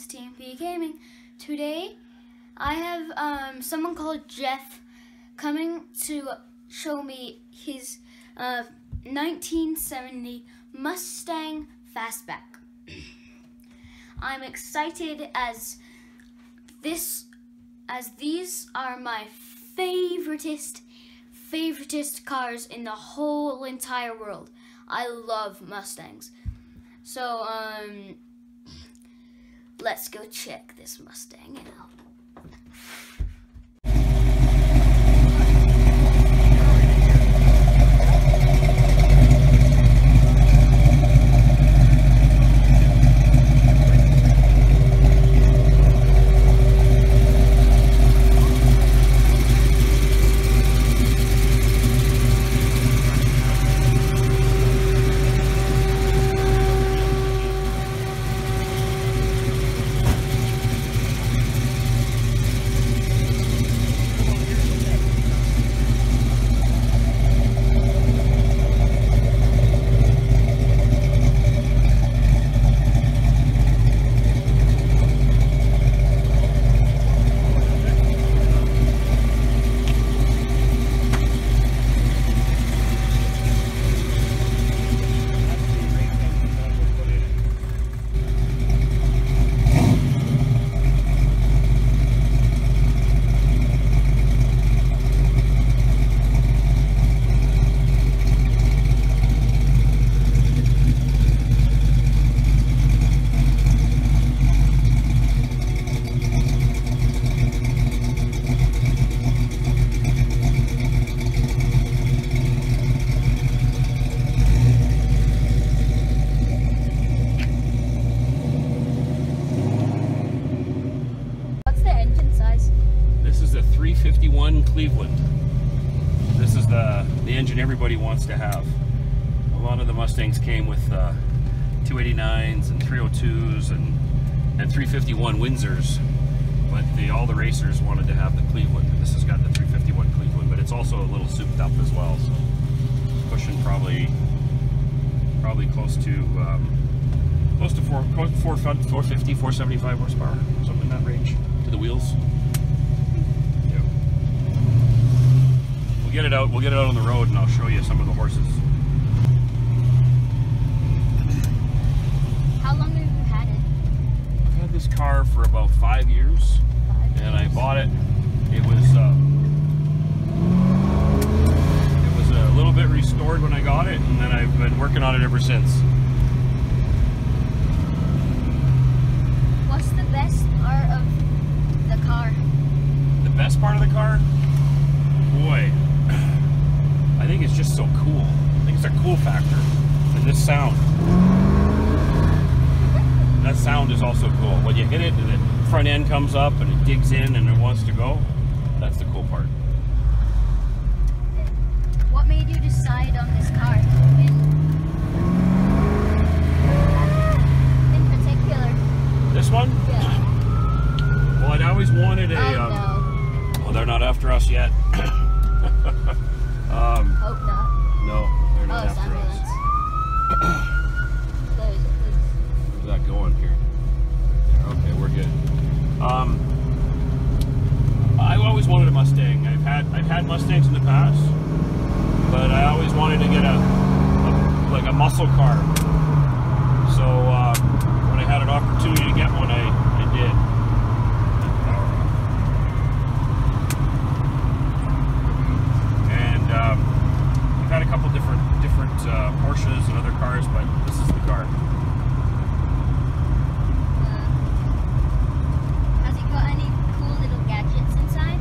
it's TMPGaming. Today, I have someone called Jeff coming to show me his 1970 Mustang Fastback. I'm excited as these are my favoriteest cars in the whole entire world. I love Mustangs. So, let's go check this Mustang out. The 351 Cleveland. This is the engine everybody wants to have. A lot of the Mustangs came with 289s and 302s and 351 Windsors, but all the racers wanted to have the Cleveland. And this has got the 351 Cleveland, but it's also a little souped up as well. So pushing probably close to 450, 475 horsepower, something in that range to the wheels. We'll get it out on the road and I'll show you some of the horses. How long have you had it? I've had this car for about 5 years. And I bought it. It was a little bit restored when I got it, and then I've been working on it ever since. What's the best part of the car? The best part of the car? Boy, I think it's just so cool. I think it's a cool factor. And this sound. That sound is also cool. When you hit it and the front end comes up and it digs in and it wants to go, that's the cool part. What made you decide on this car in particular? This one? Yeah. Well, I'd always wanted a... no. Well, they're not after us yet. Hope not. No, they're not after us. Where's that going here? Okay, we're good. I've always wanted a Mustang. I've had Mustangs in the past, but I always wanted to get a muscle car. So when I had an opportunity to get one, I did. I've had a couple different Porsches and other cars, but this is the car. Has it got any cool little gadgets inside?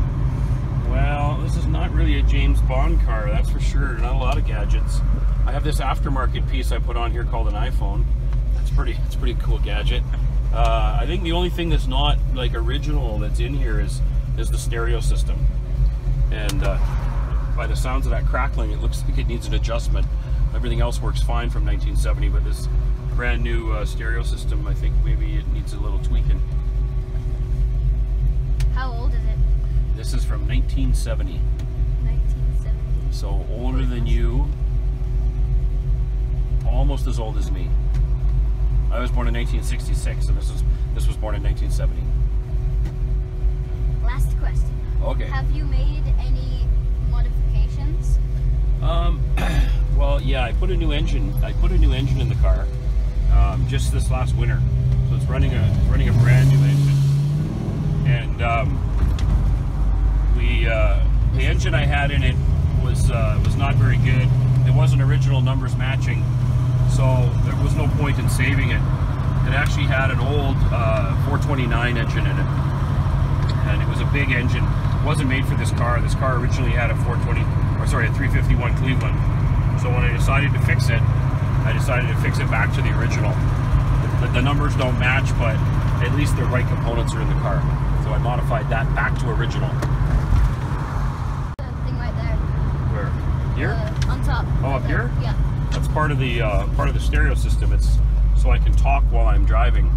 Well, this is not really a James Bond car, that's for sure. Not a lot of gadgets. I have this aftermarket piece I put on here called an iPhone. It's a pretty cool gadget. I think the only thing that's not like original that's in here is the stereo system. And by the sounds of that crackling, it looks like it needs an adjustment. Everything else works fine from 1970, but this brand new stereo system, I think maybe it needs a little tweaking. How old is it? This is from 1970. 1970. So older than you, almost as old as me. I was born in 1966, and this was born in 1970. Last question. Okay. Have you made any modifications? Well, yeah, I put a new engine in the car just this last winter. So it's running a brand new engine, and the engine I had in it was not very good. It wasn't original numbers matching, so there was no point in saving it. It actually had an old 429 engine in it, and it was a big engine. It wasn't made for this car. This car originally had a 351 Cleveland. So when I decided to fix it, I decided to fix it back to the original. The numbers don't match, but at least the right components are in the car. So I modified that back to original. The thing right there. Where? Here? On top. Oh, up here? Yeah. That's part of the stereo system. It's so I can talk while I'm driving.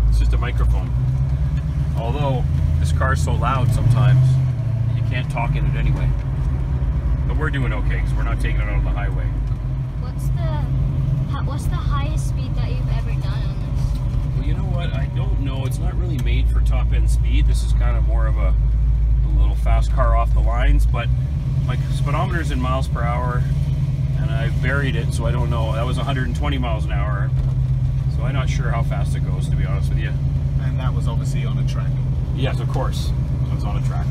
It's just a microphone. Although this car's so loud sometimes you can't talk in it anyway. But we're doing okay because we're not taking it on the highway. What's the highest speed that you've ever done on this? Well, you know what? I don't know. It's not really made for top end speed. This is kind of more of a little fast car off the lines, but my speedometer's in miles per hour, and I buried it, so I don't know. That was 120 miles an hour, so I'm not sure how fast it goes, to be honest with you. And that was obviously on a track. Yes, of course. It was on a track.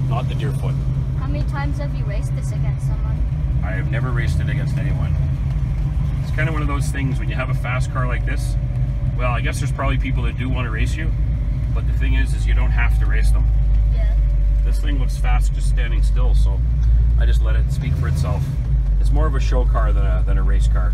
Not the Deerfoot. How many times have you raced this against someone? I have never raced it against anyone. It's kind of one of those things when you have a fast car like this. Well, I guess there's probably people that do want to race you, but the thing is you don't have to race them. Yeah. This thing looks fast just standing still, so I just let it speak for itself. It's more of a show car than a race car.